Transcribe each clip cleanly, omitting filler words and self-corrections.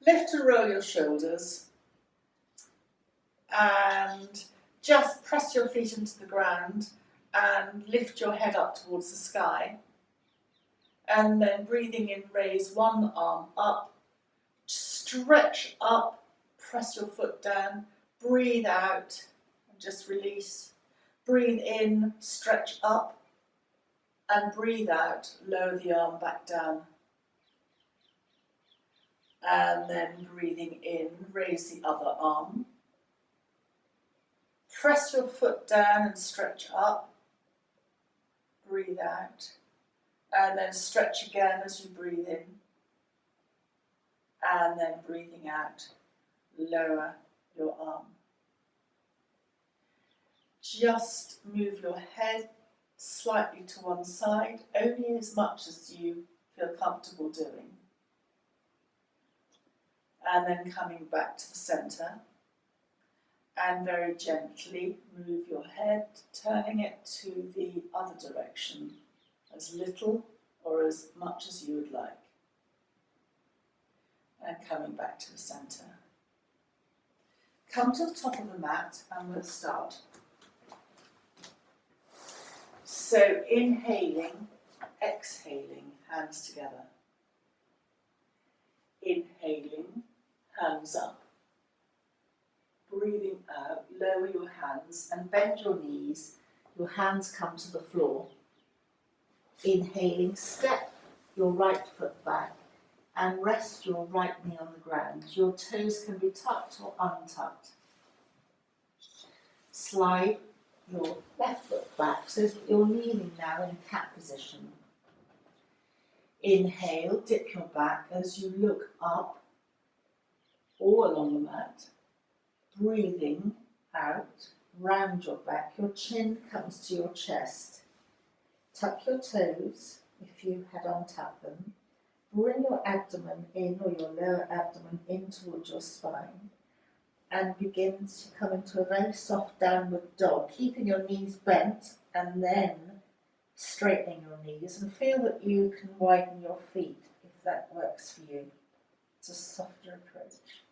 Lift and roll your shoulders and just press your feet into the ground and lift your head up towards the sky. And then breathing in, raise one arm up, stretch up, press your foot down, breathe out and just release. Breathe in, stretch up and breathe out, lower the arm back down. And then breathing in, raise the other arm. Press your foot down and stretch up. Breathe out. And then stretch again as you breathe in. And then breathing out, lower your arm. Just move your head slightly to one side, only as much as you feel comfortable doing. And then coming back to the centre. And very gently move your head, turning it to the other direction, as little or as much as you would like. And coming back to the centre. Come to the top of the mat and we'll start. So inhaling, exhaling, hands together. Inhaling, hands up. Breathing out, lower your hands and bend your knees. Your hands come to the floor. Inhaling, step your right foot back and rest your right knee on the ground. Your toes can be tucked or untucked. Slide your left foot back so that you're kneeling now in cat position. Inhale, dip your back as you look up or along the mat. Breathing out, round your back, your chin comes to your chest. Tuck your toes if you had untucked them. Bring your abdomen in or your lower abdomen in towards your spine and begin to come into a very soft downward dog, keeping your knees bent and then straightening your knees, and feel that you can widen your feet if that works for you. It's a softer approach.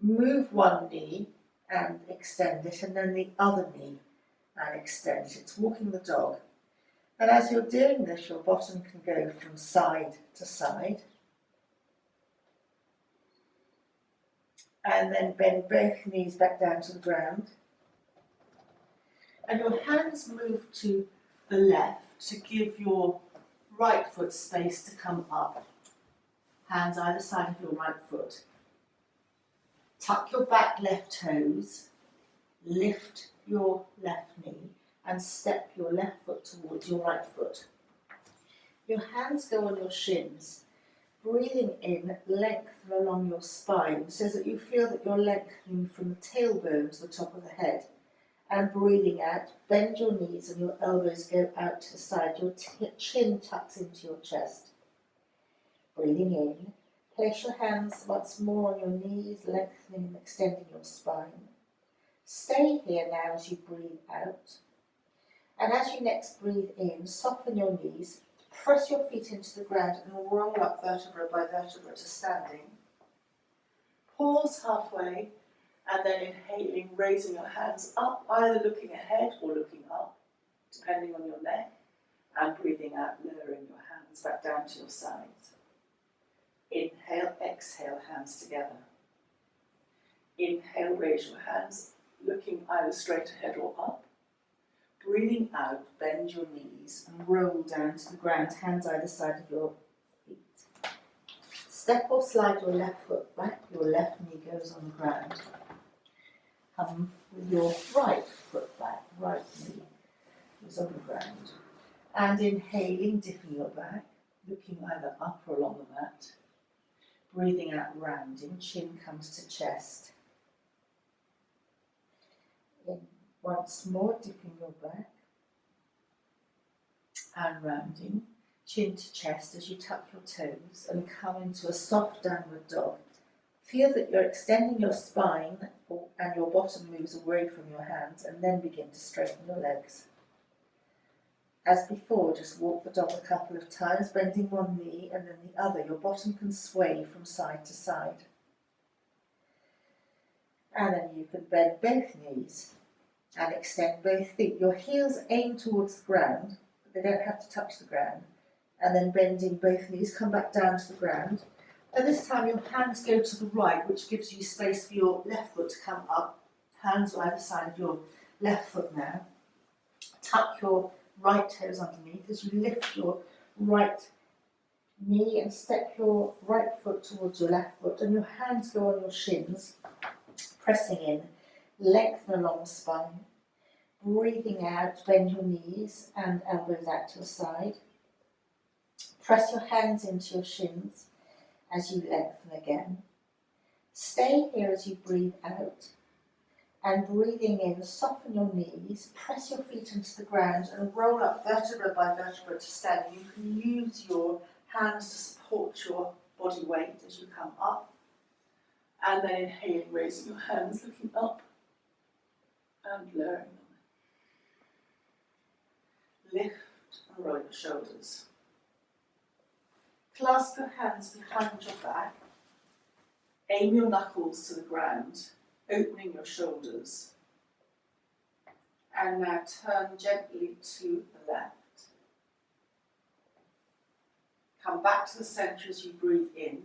Move one knee and extend it, and then the other knee and extend it. It's walking the dog. And as you're doing this, your bottom can go from side to side. And then bend both knees back down to the ground. And your hands move to the left to give your right foot space to come up. Hands either side of your right foot. Tuck your back left toes, lift your left knee and step your left foot towards your right foot. Your hands go on your shins, breathing in, lengthen along your spine so that you feel that you're lengthening from the tailbone to the top of the head. And breathing out, bend your knees and your elbows go out to the side, your chin tucks into your chest. Breathing in. Place your hands once more on your knees, lengthening and extending your spine. Stay here now as you breathe out. And as you next breathe in, soften your knees, press your feet into the ground and roll up vertebra by vertebra to standing. Pause halfway and then inhaling, raising your hands up, either looking ahead or looking up, depending on your neck, and breathing out, lowering your hands back down to your sides. Inhale, exhale, hands together. Inhale, raise your hands, looking either straight ahead or up. Breathing out, bend your knees and roll down to the ground, hands either side of your feet. Step or slide your left foot back, your left knee goes on the ground. Come with your right foot back, right knee is on the ground. And inhaling, dipping your back, looking either up or along the mat. Breathing out, rounding, chin comes to chest. In once more, dipping your back and rounding, chin to chest as you tuck your toes and come into a soft downward dog. Feel that you're extending your spine and your bottom moves away from your hands, and then begin to straighten your legs. As before, just walk the dog a couple of times, bending one knee and then the other. Your bottom can sway from side to side. And then you can bend both knees and extend both feet. Your heels aim towards the ground, but they don't have to touch the ground. And then bending both knees, come back down to the ground. And this time your hands go to the right, which gives you space for your left foot to come up. Hands on either side of your left foot now. Tuck your right toes underneath as you lift your right knee and step your right foot towards your left foot, and your hands go on your shins, pressing in, lengthen along the spine. Breathing out, bend your knees and elbows out to your side. Press your hands into your shins as you lengthen again. Stay here as you breathe out. And breathing in, soften your knees, press your feet into the ground and roll up vertebra by vertebra to standing. You can use your hands to support your body weight as you come up. And then inhaling, raising your hands, looking up and lowering them. Lift and roll your shoulders. Clasp your hands behind your back. Aim your knuckles to the ground, opening your shoulders. And now turn gently to the left. Come back to the centre as you breathe in,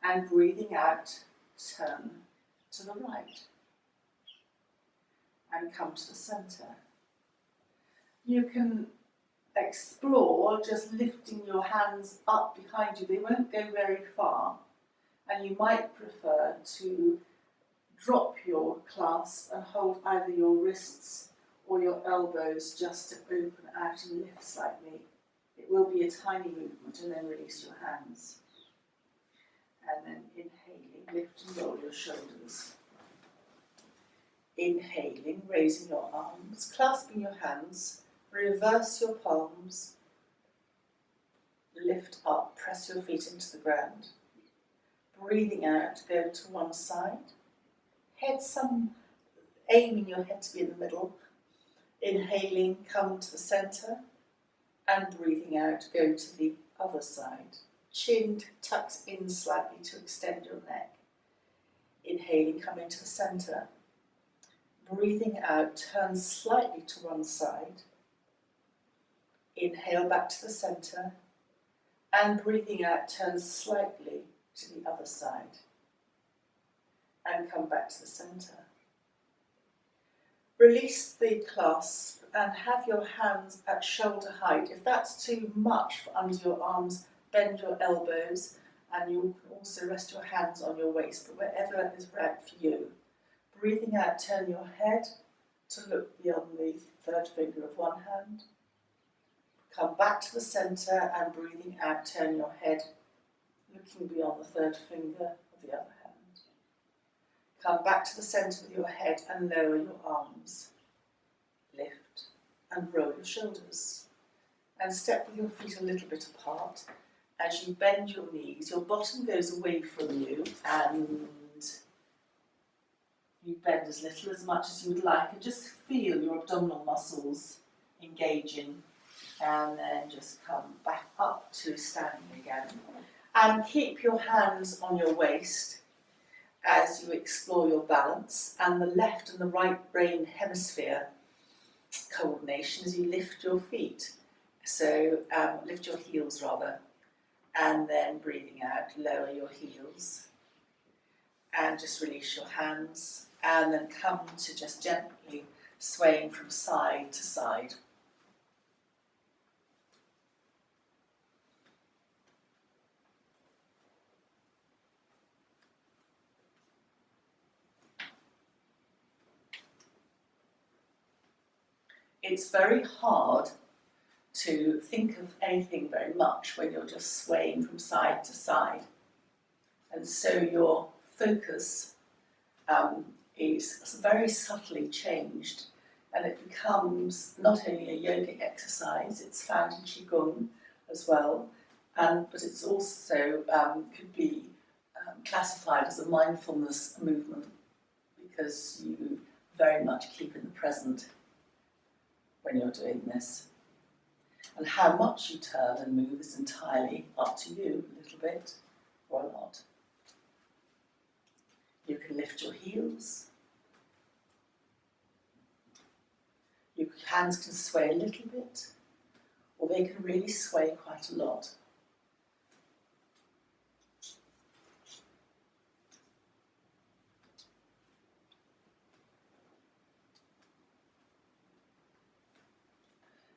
and breathing out, turn to the right. And come to the centre. You can explore just lifting your hands up behind you. They won't go very far, and you might prefer to drop your clasp and hold either your wrists or your elbows just to open out and lift slightly. It will be a tiny movement, and then release your hands. And then inhaling, lift and roll your shoulders. Inhaling, raising your arms, clasping your hands, reverse your palms, lift up, press your feet into the ground. Breathing out, go to one side. Aiming your head to be in the middle. Inhaling, come to the centre. And breathing out, go to the other side. Chin tucks in slightly to extend your neck. Inhaling, come into the centre. Breathing out, turn slightly to one side. Inhale back to the centre. And breathing out, turn slightly to the other side. And come back to the centre. Release the clasp and have your hands at shoulder height. If that's too much for under your arms, bend your elbows, and you can also rest your hands on your waist, but wherever is right for you. Breathing out, turn your head to look beyond the third finger of one hand. Come back to the centre, and breathing out, turn your head, looking beyond the third finger of the other hand. Come back to the centre with your head and lower your arms. Lift and roll your shoulders. And step with your feet a little bit apart. As you bend your knees, your bottom goes away from you, and you bend as little, as much as you would like, and just feel your abdominal muscles engaging, and then just come back up to standing again. And keep your hands on your waist as you explore your balance, and the left and the right brain hemisphere coordination as you lift your feet. So lift your heels rather, and then breathing out, lower your heels, and just release your hands, and then come to just gently swaying from side to side. It's very hard to think of anything very much when you're just swaying from side to side. And so your focus is very subtly changed, and it becomes not only a yogic exercise, it's found in Qigong as well, but it's also could be classified as a mindfulness movement, because you very much keep in the present when you're doing this. And how much you turn and move is entirely up to you, a little bit or a lot. You can lift your heels. Your hands can sway a little bit, or they can really sway quite a lot.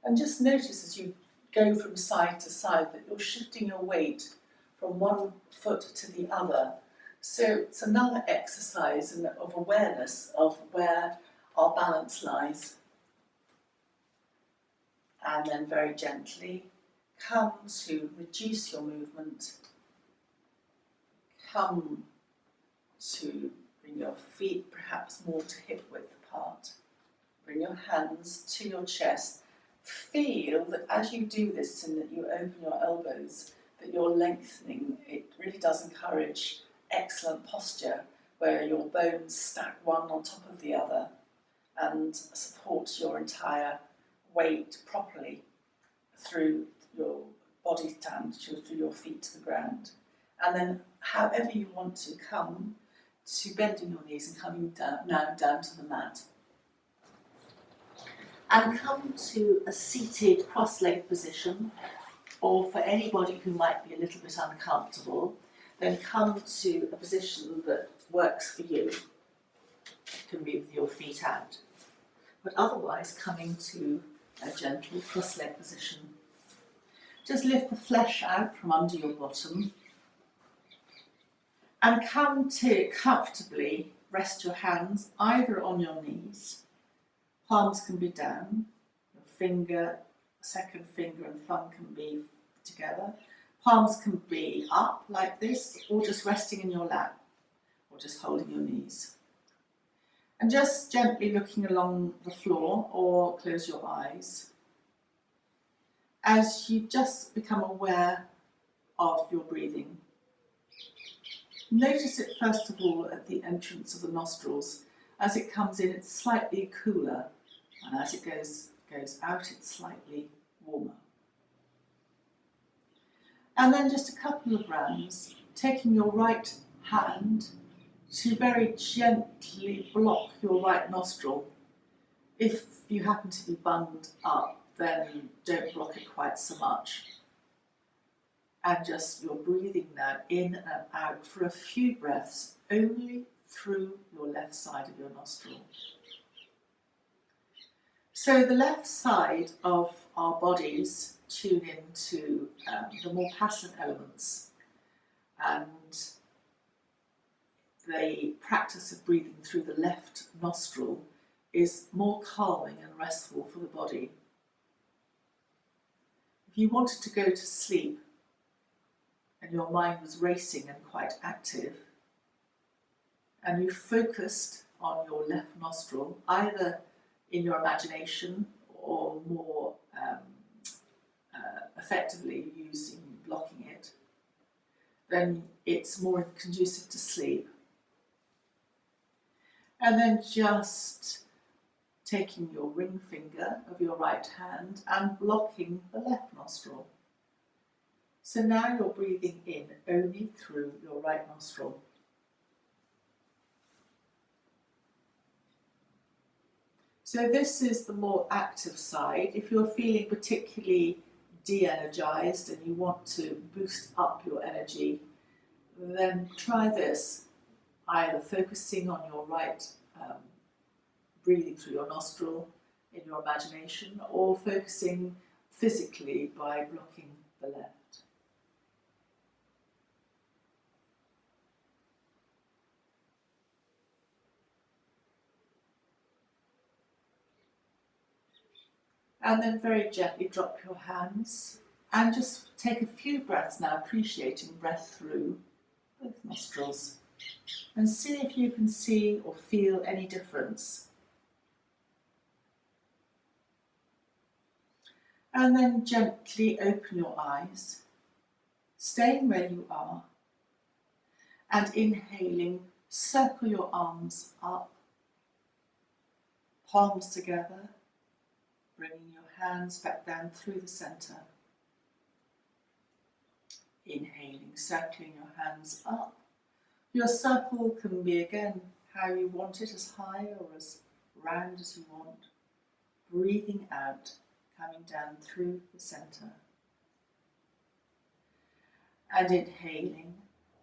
And just notice as you go from side to side that you're shifting your weight from one foot to the other. So it's another exercise of awareness of where our balance lies. And then very gently come to reduce your movement. Come to bring your feet perhaps more to hip width apart. Bring your hands to your chest. Feel that as you do this and that you open your elbows, that you're lengthening. It really does encourage excellent posture where your bones stack one on top of the other and support your entire weight properly through your body stand, through your feet to the ground. And then however you want to come to bending your knees and coming down to the mat. And come to a seated cross-legged position, or for anybody who might be a little bit uncomfortable, then come to a position that works for you. You can be with your feet out. But otherwise, coming to a gentle cross-legged position. Just lift the flesh out from under your bottom and come to comfortably rest your hands either on your knees. Palms can be down, your second finger and thumb can be together. Palms can be up like this, or just resting in your lap, or just holding your knees. And just gently looking along the floor, or close your eyes, as you just become aware of your breathing. Notice it first of all at the entrance of the nostrils. As it comes in, it's slightly cooler. And as it goes out, it's slightly warmer. And then just a couple of rounds, taking your right hand to very gently block your right nostril. If you happen to be bunged up, then don't block it quite so much. And just you're breathing now in and out for a few breaths, only through your left side of your nostril. So the left side of our bodies tune into the more passive elements, and the practice of breathing through the left nostril is more calming and restful for the body. If you wanted to go to sleep and your mind was racing and quite active, and you focused on your left nostril, either in your imagination or more effectively blocking it, then it's more conducive to sleep. And then just taking your ring finger of your right hand and blocking the left nostril. So now you're breathing in only through your right nostril. So this is the more active side. If you're feeling particularly de-energized and you want to boost up your energy, then try this, either focusing on your right, breathing through your nostril in your imagination, or focusing physically by blocking the left. And then very gently drop your hands and just take a few breaths now, appreciating breath through both nostrils. And see if you can see or feel any difference. And then gently open your eyes, staying where you are, and inhaling, circle your arms up, palms together, bringing your hands back down through the centre. Inhaling, circling your hands up. Your circle can be again how you want it, as high or as round as you want. Breathing out, coming down through the centre. And inhaling,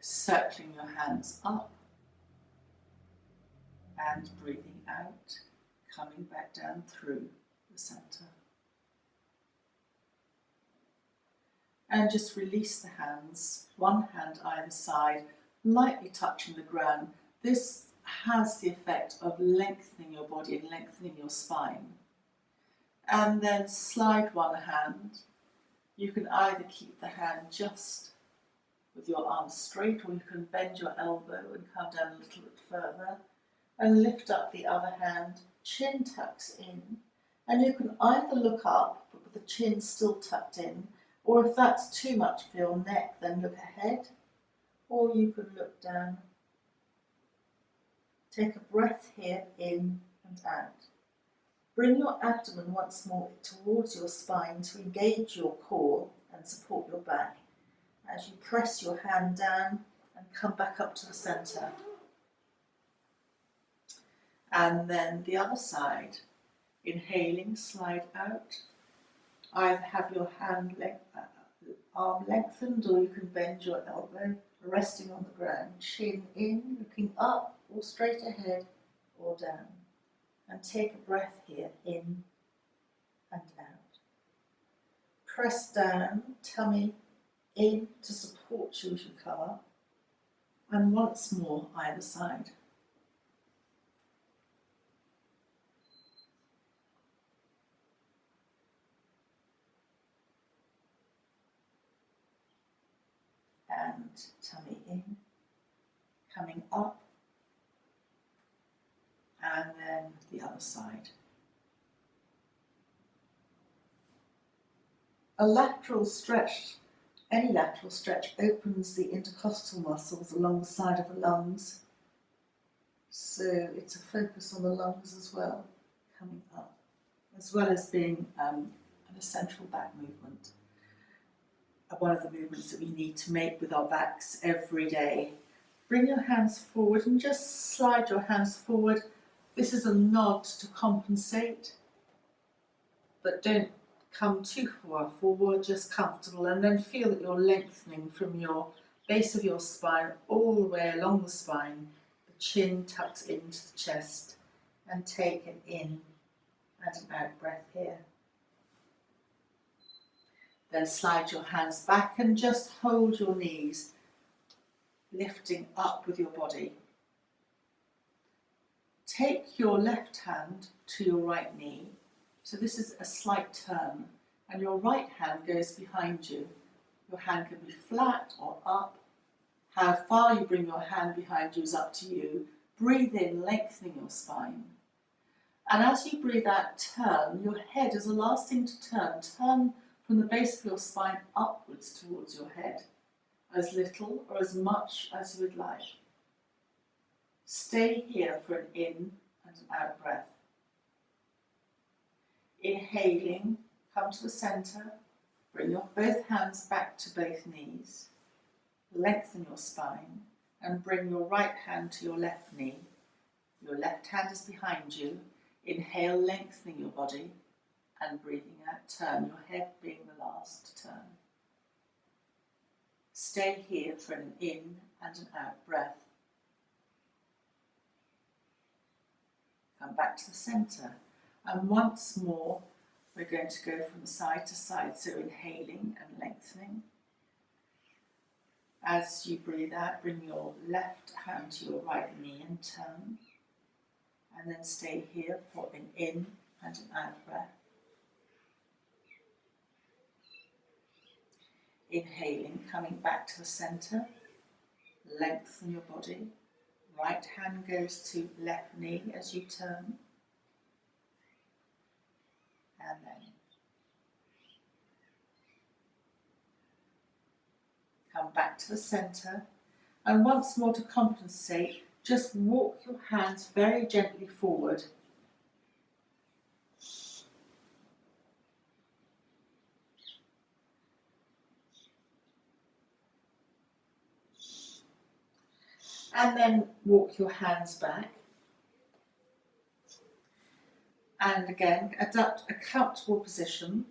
circling your hands up. And breathing out, coming back down through the centre. And just release the hands, one hand either side, lightly touching the ground. This has the effect of lengthening your body and lengthening your spine. And then slide one hand. You can either keep the hand just with your arms straight, or you can bend your elbow and come down a little bit further and lift up the other hand, chin tucks in, and you can either look up but with the chin still tucked in, or if that's too much for your neck, then look ahead, or you can look down. Take a breath here, in and out. Bring your abdomen once more towards your spine to engage your core and support your back as you press your hand down and come back up to the centre. And then the other side, inhaling, slide out. Either have your arm lengthened, or you can bend your elbow, resting on the ground, chin in, looking up or straight ahead or down. And take a breath here, in and out. Press down, tummy in to support you as you come up. And once more, either side. And tummy in, coming up, and then the other side. A lateral stretch, any lateral stretch, opens the intercostal muscles along the side of the lungs. So it's a focus on the lungs as well, coming up, as well as being an essential back movement. One of the movements that we need to make with our backs every day. Bring your hands forward and just slide your hands forward. This is a nod to compensate, but don't come too far forward, just comfortable, and then feel that you're lengthening from your base of your spine all the way along the spine. The chin tucks into the chest, and take an in and an out breath here. Then slide your hands back and just hold your knees, lifting up with your body. Take your left hand to your right knee. So this is a slight turn, and your right hand goes behind you. Your hand can be flat or up. How far you bring your hand behind you is up to you. Breathe in, lengthening your spine. And as you breathe out, turn. Your head is the last thing to turn. Turn from the base of your spine upwards towards your head, as little or as much as you would like. Stay here for an in and an out breath. Inhaling, come to the centre, bring your both hands back to both knees, lengthen your spine, and bring your right hand to your left knee. Your left hand is behind you. Inhale, lengthening your body, and breathing out, turn, your head being the last to turn. Stay here for an in and an out breath. Come back to the centre, and once more we're going to go from side to side, so inhaling and lengthening. As you breathe out, bring your left hand to your right knee and turn, and then stay here for an in and an out breath. Inhaling, coming back to the centre, lengthen your body. Right hand goes to left knee as you turn. And then come back to the centre. And once more to compensate, just walk your hands very gently forward. And then walk your hands back. And again, adopt a comfortable position.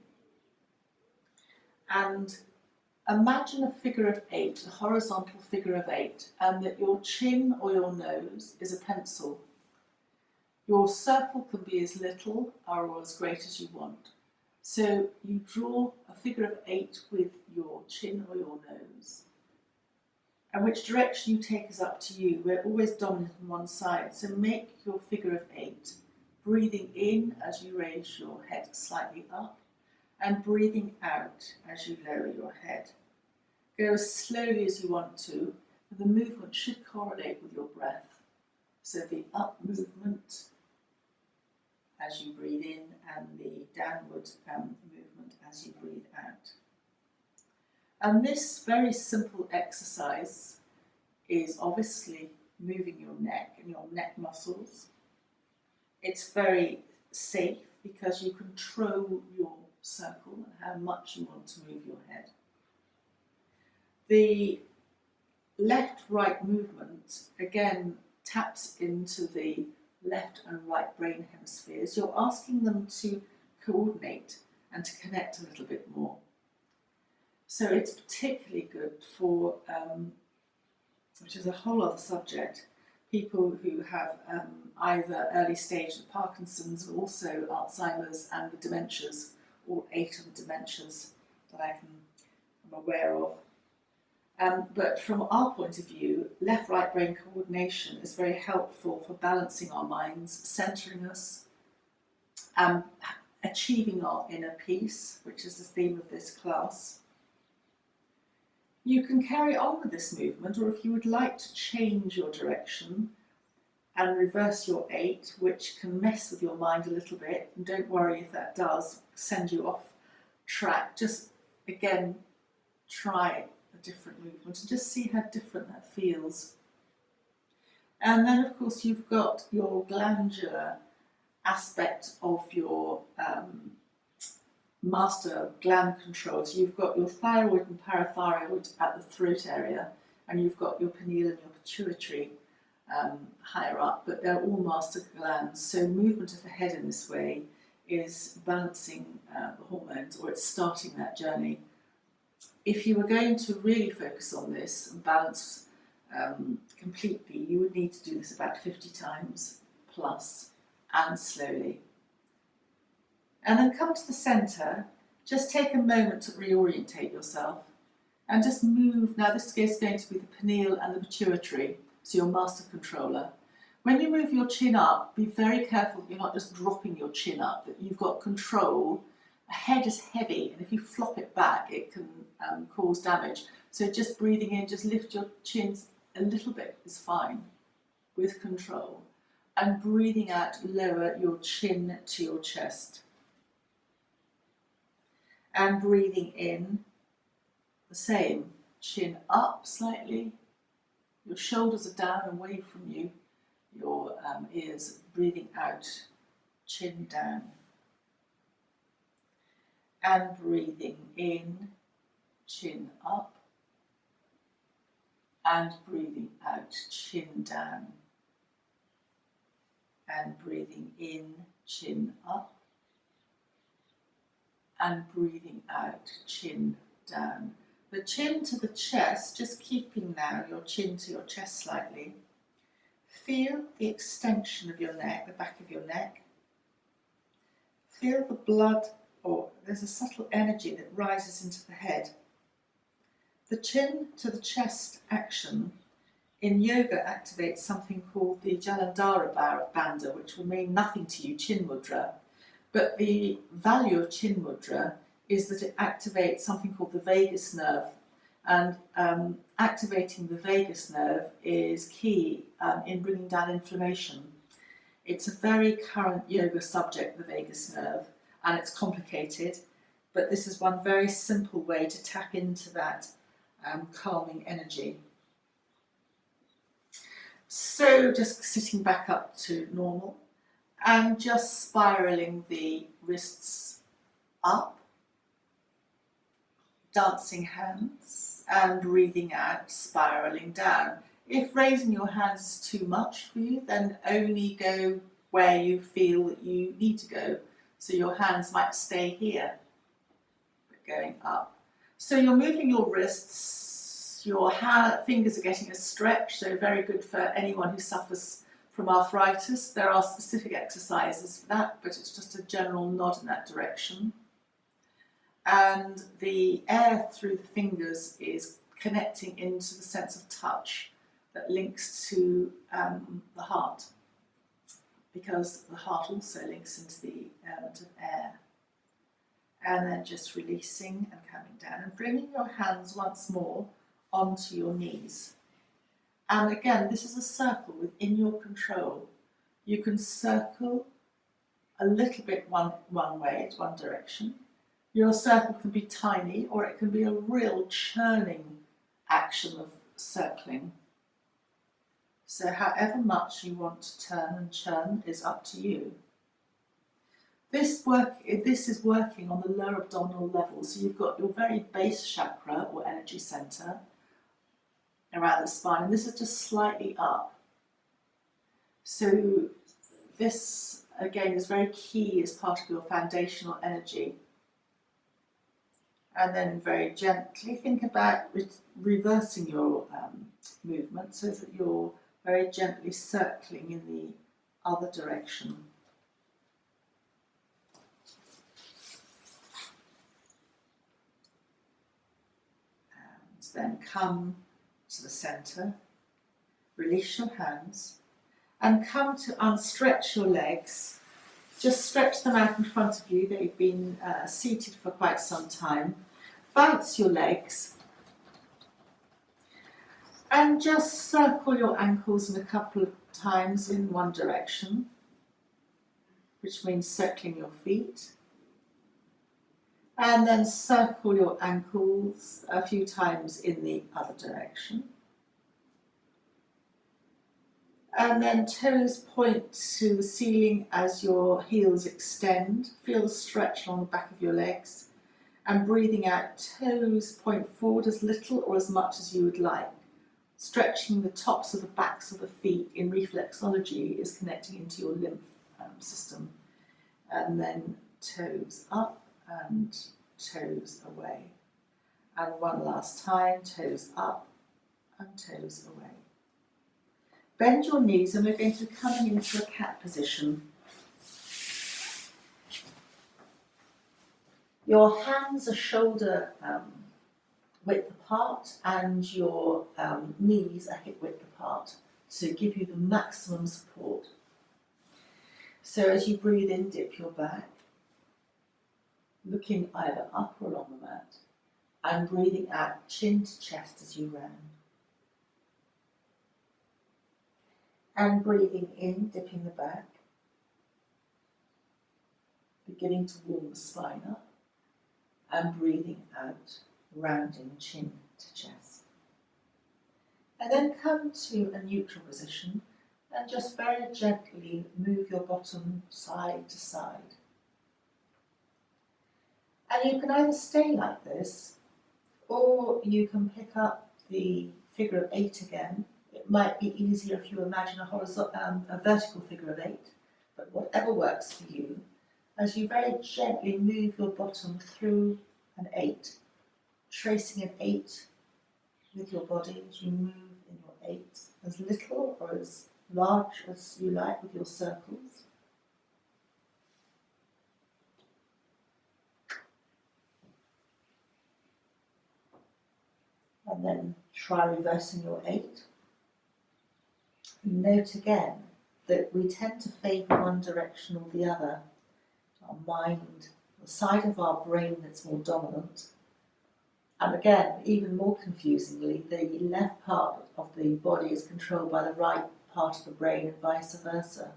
And imagine a figure of 8, a horizontal figure of 8, and that your chin or your nose is a pencil. Your circle can be as little or as great as you want. So you draw a figure of 8 with your chin or your nose. And which direction you take is up to you. We're always dominant on one side. So make your figure of 8, breathing in as you raise your head slightly up, and breathing out as you lower your head. Go as slowly as you want to, and the movement should correlate with your breath. So the up movement as you breathe in, and the downward movement as you breathe out. And this very simple exercise is obviously moving your neck and your neck muscles. It's very safe because you control your circle and how much you want to move your head. The left-right movement again taps into the left and right brain hemispheres. You're asking them to coordinate and to connect a little bit more. So it's particularly good for, which is a whole other subject, people who have either early stage of Parkinson's, but also Alzheimer's and the dementias, all 8 of the dementias that I'm aware of. But from our point of view, left-right brain coordination is very helpful for balancing our minds, centering us, achieving our inner peace, which is the theme of this class. You can carry on with this movement, or if you would like to change your direction and reverse your 8, which can mess with your mind a little bit, and don't worry if that does send you off track, just again try a different movement and just see how different that feels. And then of course you've got your glandular aspect of your master gland control. So you've got your thyroid and parathyroid at the throat area, and you've got your pineal and your pituitary higher up, but they're all master glands. So movement of the head in this way is balancing the hormones, or it's starting that journey. If you were going to really focus on this and balance completely, you would need to do this about 50 times plus, and slowly. And then come to the centre, just take a moment to reorientate yourself and just move. Now this is going to be the pineal and the pituitary, so your master controller. When you move your chin up, be very careful that you're not just dropping your chin up, that you've got control. The head is heavy, and if you flop it back, it can cause damage. So just breathing in, just lift your chin a little bit is fine, with control. And breathing out, lower your chin to your chest. And breathing in, the same, chin up slightly, your shoulders are down away from you, your ears, breathing out, chin down. And breathing in, chin up, and breathing out, chin down. And breathing in, chin up, and breathing out, chin down. The chin to the chest, just keeping now your chin to your chest slightly. Feel the extension of your neck, the back of your neck. Feel the blood, or there's a subtle energy that rises into the head. The chin to the chest action in yoga activates something called the Jalandhara Bandha, which will mean nothing to you, Chin Mudra. But the value of Chin Mudra is that it activates something called the vagus nerve. And activating the vagus nerve is key in bringing down inflammation. It's a very current yoga subject, the vagus nerve, and it's complicated. But this is one very simple way to tap into that calming energy. So just sitting back up to normal and just spiraling the wrists up, dancing hands, and breathing out, spiraling down. If raising your hands is too much for you, then only go where you feel that you need to go. So your hands might stay here, but going up. So you're moving your wrists, your fingers are getting a stretch, so very good for anyone who suffers from arthritis. There are specific exercises for that, but it's just a general nod in that direction. And the air through the fingers is connecting into the sense of touch that links to the heart, because the heart also links into the element of air. And then just releasing and coming down and bringing your hands once more onto your knees. And again, this is a circle within your control. You can circle a little bit one way, it's one direction. Your circle can be tiny, or it can be a real churning action of circling. So however much you want to turn and churn is up to you. This is working on the lower abdominal level, so you've got your very base chakra or energy centre around the spine, and this is just slightly up. So this again is very key as part of your foundational energy. And then very gently think about reversing your movement so that you're very gently circling in the other direction. And then come to the centre, release your hands, and come to unstretch your legs. Just stretch them out in front of you. They've been seated for quite some time. Bounce your legs and just circle your ankles in a couple of times in one direction, which means circling your feet. And then circle your ankles a few times in the other direction. And then toes point to the ceiling as your heels extend. Feel the stretch along the back of your legs. And breathing out, toes point forward as little or as much as you would like. Stretching the tops of the backs of the feet in reflexology is connecting into your lymph system. And then toes up and toes away. And one last time, toes up and toes away. Bend your knees and we're going to be coming into a cat position. Your hands are shoulder width apart and your knees are hip width apart to give you the maximum support. So as you breathe in, dip your back, looking either up or along the mat, and breathing out chin to chest as you round. And breathing in, dipping the back, beginning to warm the spine up, and breathing out, rounding chin to chest. And then come to a neutral position and just very gently move your bottom side to side. And you can either stay like this, or you can pick up the figure of 8 again. It might be easier if you imagine a vertical figure of 8, but whatever works for you, as you very gently move your bottom through an 8, tracing an 8 with your body as you move in your 8, as little or as large as you like with your circles. And then try reversing your 8. Note again that we tend to favour one direction or the other. Our mind, the side of our brain that's more dominant. And again, even more confusingly, the left part of the body is controlled by the right part of the brain and vice versa.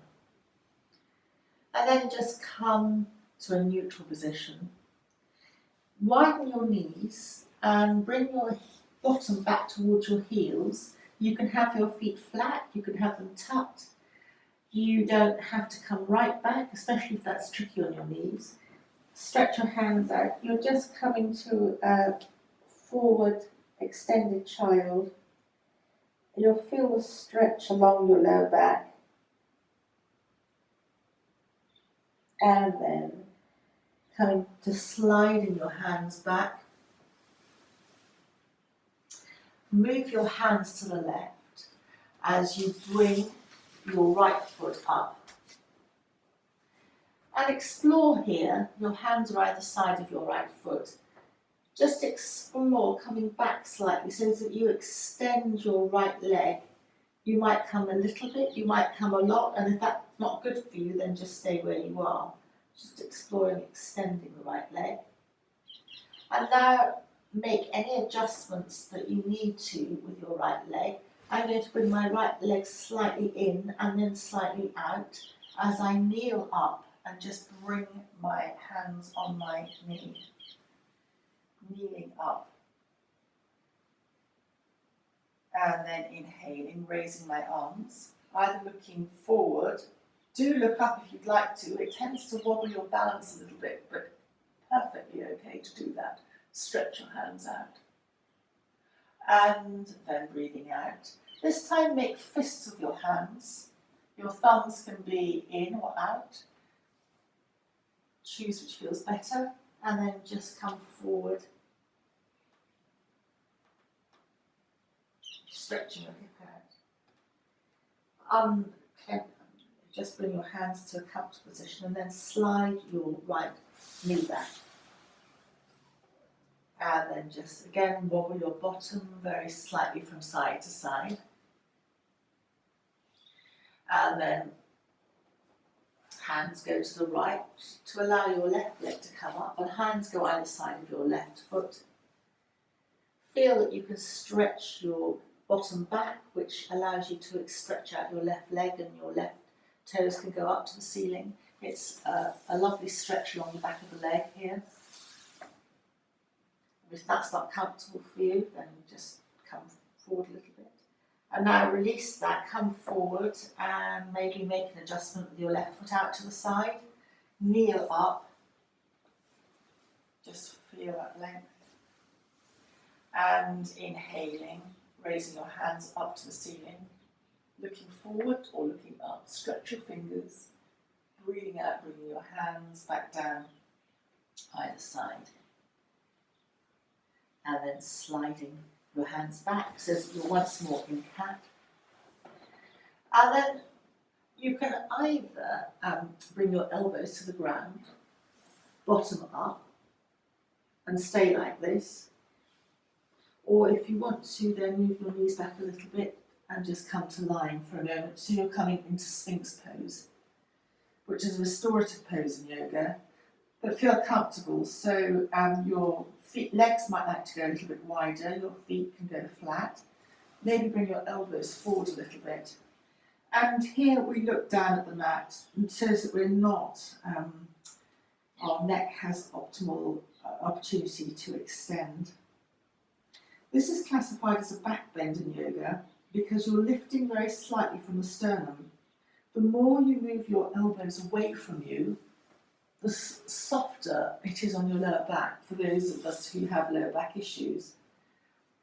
And then just come to a neutral position. Widen your knees and bring your bottom back towards your heels. You can have your feet flat, you can have them tucked. You don't have to come right back, especially if that's tricky on your knees. Stretch your hands out. You're just coming to a forward extended child. And you'll feel the stretch along your lower back. And then coming to sliding your hands back. Move your hands to the left as you bring your right foot up. And explore here, your hands are either side of your right foot. Just explore coming back slightly so that you extend your right leg. You might come a little bit, you might come a lot, and if that's not good for you, then just stay where you are. Just exploring extending the right leg. And now make any adjustments that you need to with your right leg. I'm going to bring my right leg slightly in and then slightly out as I kneel up and just bring my hands on my knee. Kneeling up. And then inhaling, raising my arms, either looking forward. Do look up if you'd like to. It tends to wobble your balance a little bit, but perfectly okay to do that. Stretch your hands out. And then breathing out. This time make fists of your hands. Your thumbs can be in or out. Choose which feels better. And then just come forward. Stretching your hip out. Just bring your hands to a comfortable position and then slide your right knee back. And then just again wobble your bottom very slightly from side to side. And then hands go to the right to allow your left leg to come up, and hands go either side of your left foot. Feel that you can stretch your bottom back, which allows you to stretch out your left leg, and your left toes can go up to the ceiling. It's a lovely stretch along the back of the leg here. If that's not comfortable for you, then just come forward a little bit. And now release that, come forward and maybe make an adjustment with your left foot out to the side. Kneel up. Just feel that length. And inhaling, raising your hands up to the ceiling. Looking forward or looking up. Stretch your fingers. Breathing out, bringing your hands back down either side. And then sliding your hands back so that you're once more in cat. And then you can either bring your elbows to the ground, bottom up, and stay like this. Or if you want to, then move your knees back a little bit and just come to lying for a moment. So you're coming into Sphinx pose, which is a restorative pose in yoga. But feel comfortable, so your legs might like to go a little bit wider, your feet can go flat. Maybe bring your elbows forward a little bit. And here we look down at the mat so that we're not, our neck has optimal opportunity to extend. This is classified as a back bend in yoga because you're lifting very slightly from the sternum. The more you move your elbows away from you, the softer it is on your lower back, for those of us who have lower back issues.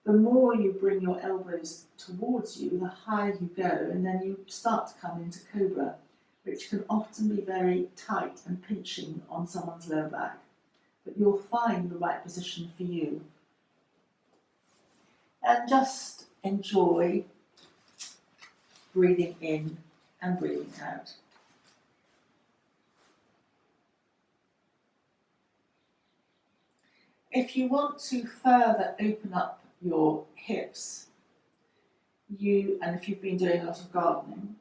The more you bring your elbows towards you, the higher you go, and then you start to come into cobra, which can often be very tight and pinching on someone's lower back. But you'll find the right position for you. And just enjoy breathing in and breathing out. If you want to further open up your hips, and if you've been doing a lot of gardening,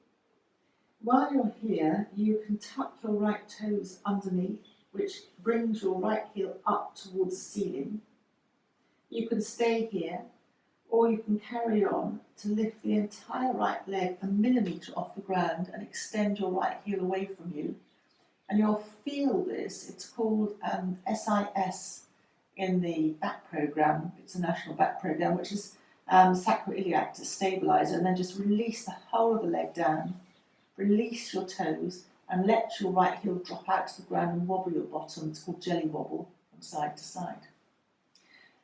while you're here, you can tuck your right toes underneath, which brings your right heel up towards the ceiling. You can stay here, or you can carry on to lift the entire right leg a millimetre off the ground and extend your right heel away from you. And you'll feel this. It's called SIS in the back program. It's a national back program, which is sacroiliac to stabilise, and then just release the whole of the leg down, release your toes, and let your right heel drop out to the ground and wobble your bottom. It's called jelly wobble from side to side.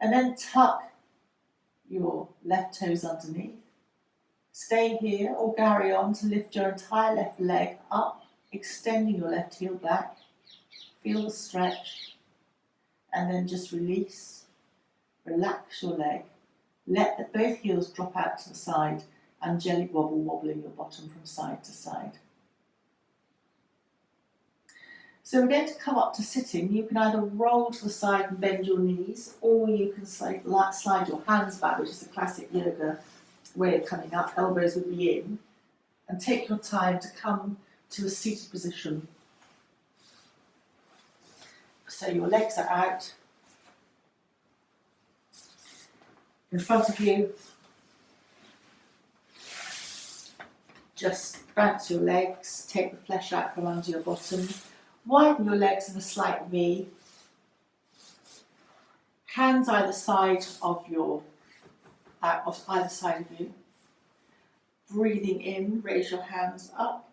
And then tuck your left toes underneath, Stay here or carry on to lift your entire left leg up, extending your left heel back. Feel the stretch, and then just release. Relax your leg. Let both heels drop out to the side and gently wobble, wobbling your bottom from side to side. So we're going to come up to sitting. You can either roll to the side and bend your knees, or you can slide your hands back, which is a classic yoga way of coming up. Elbows would be in, and take your time to come to a seated position. So your legs are out. In front of you, just bounce your legs, take the flesh out from under your bottom. Widen your legs in a slight V. Hands either side of you. Breathing in, raise your hands up.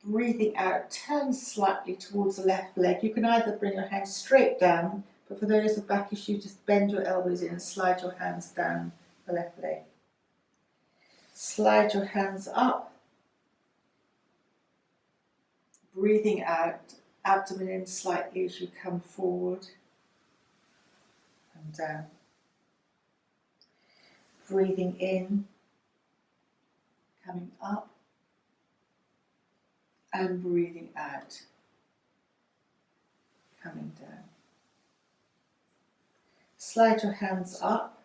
Breathing out, turn slightly towards the left leg. You can either bring your hands straight down, but for those with back issues, just bend your elbows in and slide your hands down the left leg. Slide your hands up. Breathing out, abdomen in slightly as you come forward and down. Breathing in, coming up, and breathing out, coming down. Slide your hands up,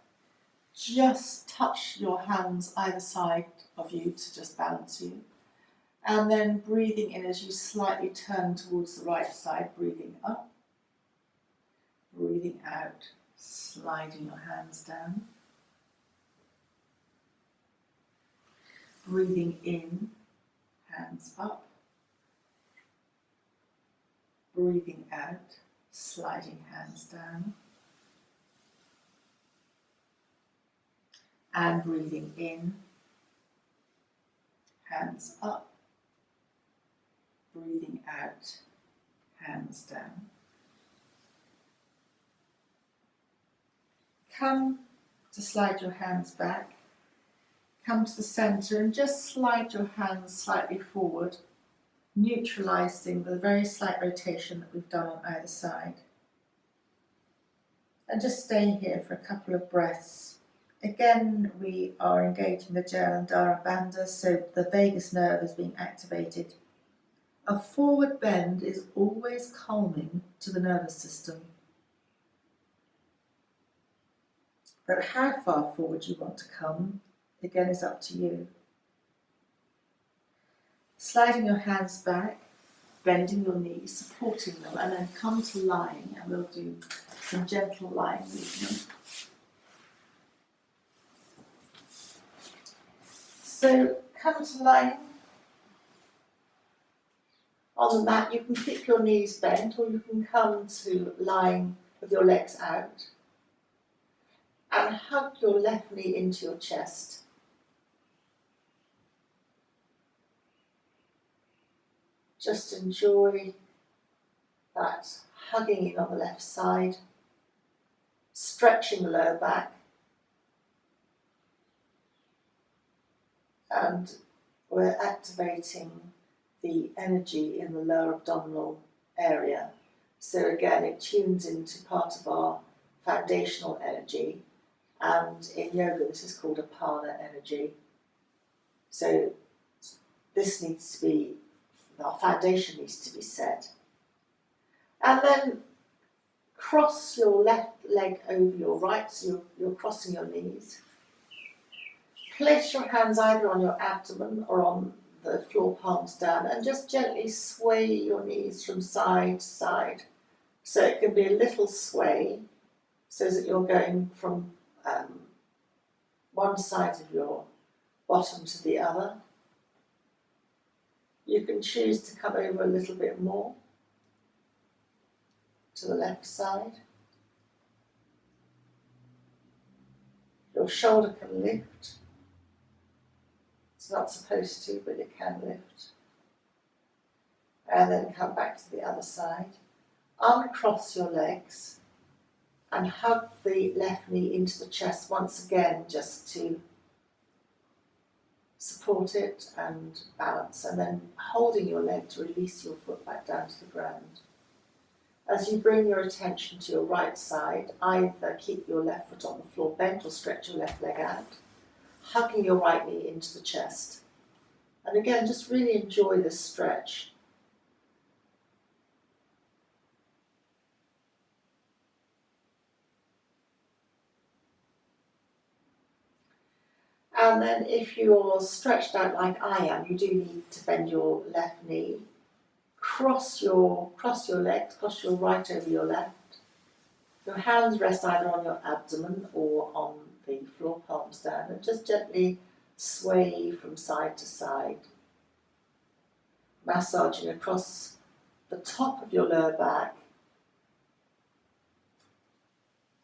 just touch your hands either side of you to just balance you. And then breathing in as you slightly turn towards the right side, breathing up, breathing out, sliding your hands down. Breathing in, hands up. Breathing out, sliding hands down. And breathing in, hands up. Breathing out, hands down. Come to slide your hands back. Come to the centre and just slide your hands slightly forward, neutralising the very slight rotation that we've done on either side. And just stay here for a couple of breaths. Again, we are engaging the Jalandhara bandha, so the vagus nerve is being activated. A forward bend is always calming to the nervous system. But how far forward you want to come, again, is up to you. Sliding your hands back, bending your knees, supporting them, and then come to lying, and we'll do some gentle lying movement. So come to lying. On the mat, you can keep your knees bent, or you can come to lying with your legs out and hug your left knee into your chest. Just enjoy that hugging in on the left side, stretching the lower back, and we're activating the energy in the lower abdominal area. So again, it tunes into part of our foundational energy, and in yoga this is called apana energy. So this needs to be, our foundation needs to be set. And then cross your left leg over your right, so you're crossing your knees. Place your hands either on your abdomen or on the floor, palms down, and just gently sway your knees from side to side. So it can be a little sway, so that you're going from one side of your bottom to the other. You can choose to come over a little bit more to the left side. Your shoulder can lift. It's not supposed to, but it can lift. And then come back to the other side. Uncross your legs and hug the left knee into the chest once again, just to support it and balance, and then holding your leg to release your foot back down to the ground. As you bring your attention to your right side, either keep your left foot on the floor bent or stretch your left leg out, hugging your right knee into the chest. And again, just really enjoy this stretch. And then if you're stretched out like I am, you do need to bend your left knee. Cross your legs, cross your right over your left. Your hands rest either on your abdomen or on the floor, palms down, and just gently sway from side to side, massaging across the top of your lower back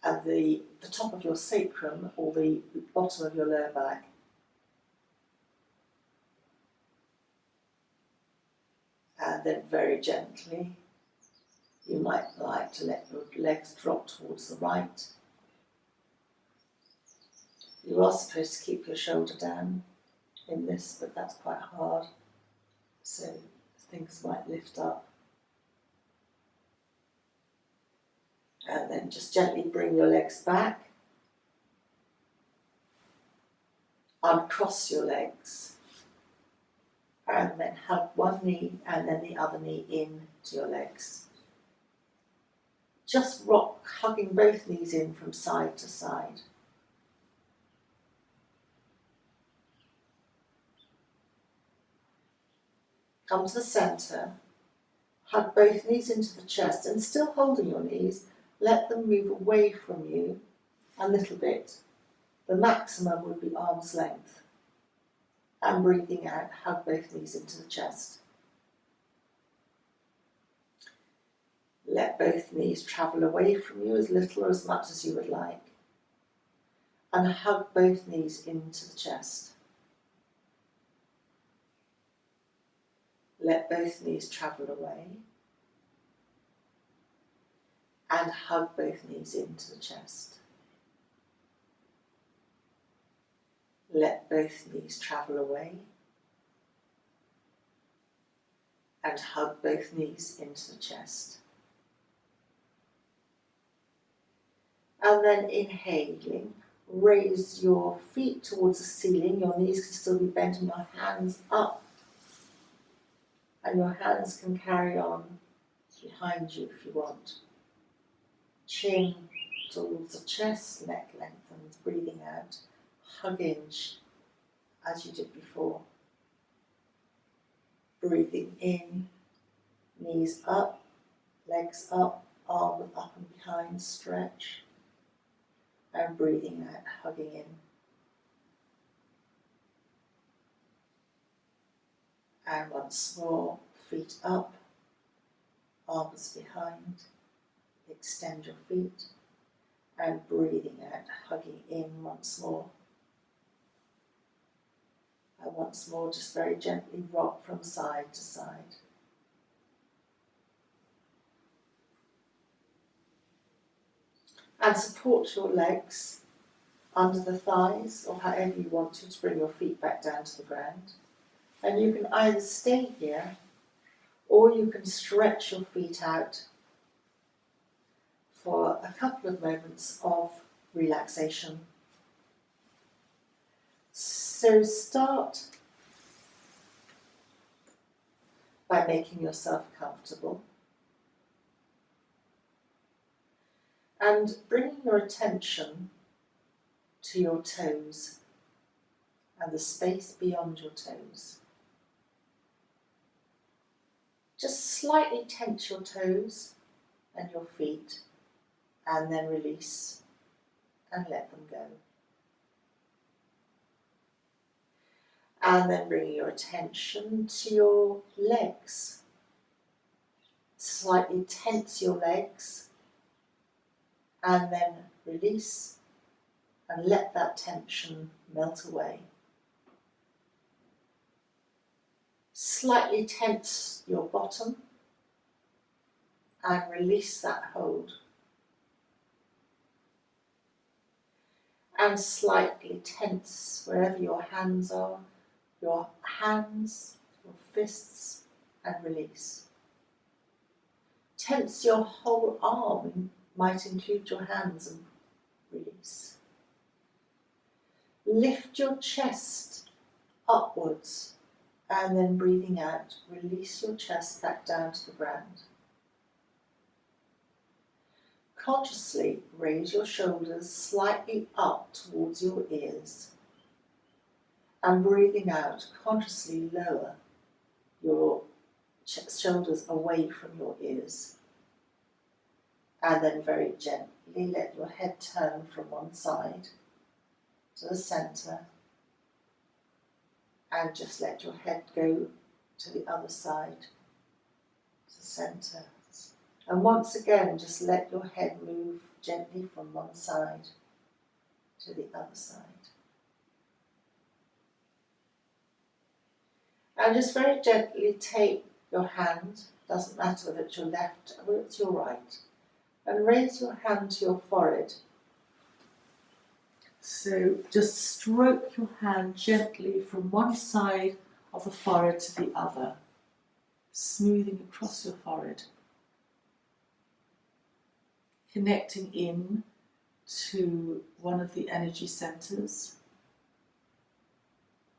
and the top of your sacrum or the bottom of your lower back. And then very gently, you might like to let your legs drop towards the right. You are supposed to keep your shoulder down in this, but that's quite hard, so things might lift up. And then just gently bring your legs back, uncross your legs, and then hug one knee and then the other knee in to your legs. Just rock, hugging both knees in from side to side. Come to the centre, hug both knees into the chest, and still holding your knees, let them move away from you a little bit. The maximum would be arm's length. And breathing out, hug both knees into the chest. Let both knees travel away from you as little or as much as you would like. And hug both knees into the chest. Let both knees travel away. And hug both knees into the chest. Let both knees travel away and hug both knees into the chest. And then inhaling, raise your feet towards the ceiling. Your knees can still be bent and your hands up. And your hands can carry on behind you if you want. Chin towards the chest, neck lengthens, breathing out. Hug in as you did before. Breathing in, knees up, legs up, arms up and behind, stretch. And breathing out, hugging in. And once more, feet up, arms behind, extend your feet. And breathing out, hugging in once more. And once more, just very gently rock from side to side. And support your legs under the thighs or however you want to bring your feet back down to the ground. And you can either stay here or you can stretch your feet out for a couple of moments of relaxation. So start by making yourself comfortable and bringing your attention to your toes and the space beyond your toes. Just slightly tense your toes and your feet and then release and let them go. And then bring your attention to your legs. Slightly tense your legs and then release and let that tension melt away. Slightly tense your bottom and release that hold. And slightly tense wherever your hands are your hands, your fists, and release. Tense your whole arm, might include your hands, and release. Lift your chest upwards and then breathing out, release your chest back down to the ground. Consciously raise your shoulders slightly up towards your ears and breathing out, consciously lower your shoulders away from your ears. And then very gently let your head turn from one side to the centre and just let your head go to the other side, to the centre. And once again, just let your head move gently from one side to the other side. And just very gently take your hand, doesn't matter whether it's your left or it's your right, and raise your hand to your forehead. So just stroke your hand gently from one side of the forehead to the other, smoothing across your forehead, connecting in to one of the energy centres.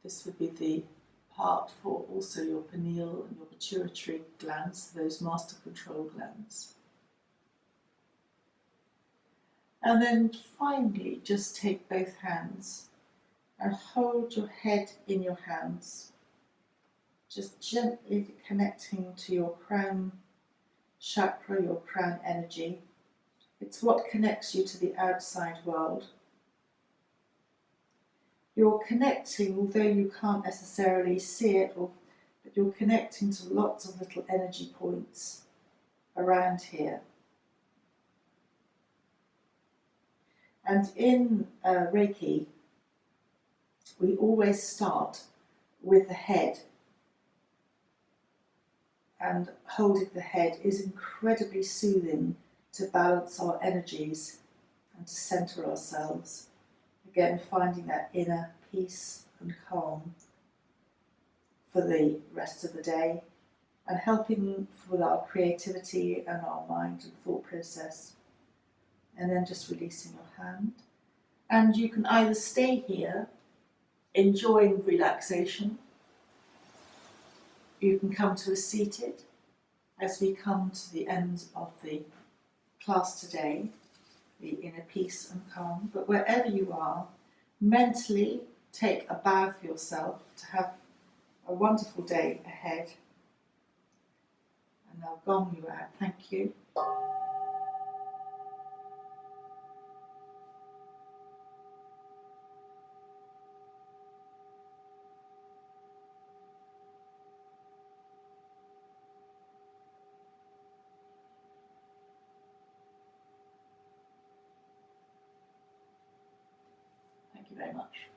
This would be the part for also your pineal and your pituitary glands, those master control glands. And then finally, just take both hands and hold your head in your hands, just gently connecting to your crown chakra, your crown energy. It's what connects you to the outside world. You're connecting, although you can't necessarily see it, but you're connecting to lots of little energy points around here. And in Reiki, we always start with the head. And holding the head is incredibly soothing to balance our energies and to centre ourselves. Again, finding that inner peace and calm for the rest of the day and helping with our creativity and our mind and thought process. And then just releasing your hand. And you can either stay here enjoying relaxation. You can come to a seated as we come to the end of the class today, the inner peace and calm. But wherever you are, mentally take a bow for yourself to have a wonderful day ahead. And I'll gong you out. Thank you. Thank you very much.